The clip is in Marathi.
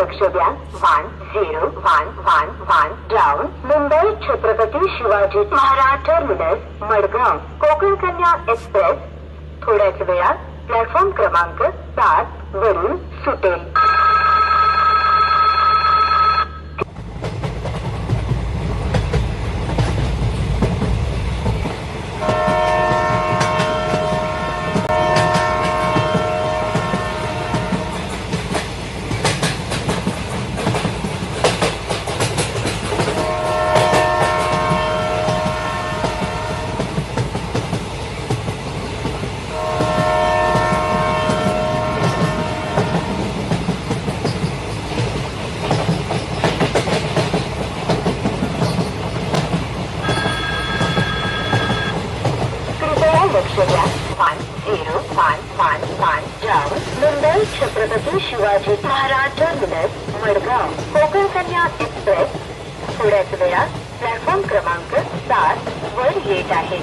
लक्ष द्या. 1011 down Mumbai Chhatrapati Shivaji Maharaj terminus Madgaon Konkan Kanya express थोड्याच वेळात प्लॅटफॉर्म क्रमांक 7 वरून सुटेल. लक्ष द्या. 1011 down Mumbai Chhatrapati Shivaji Maharaj terminus Madgaon Konkan Kanya express थोड्याच वेळात प्लॅटफॉर्म क्रमांक 7 वर येत आहे.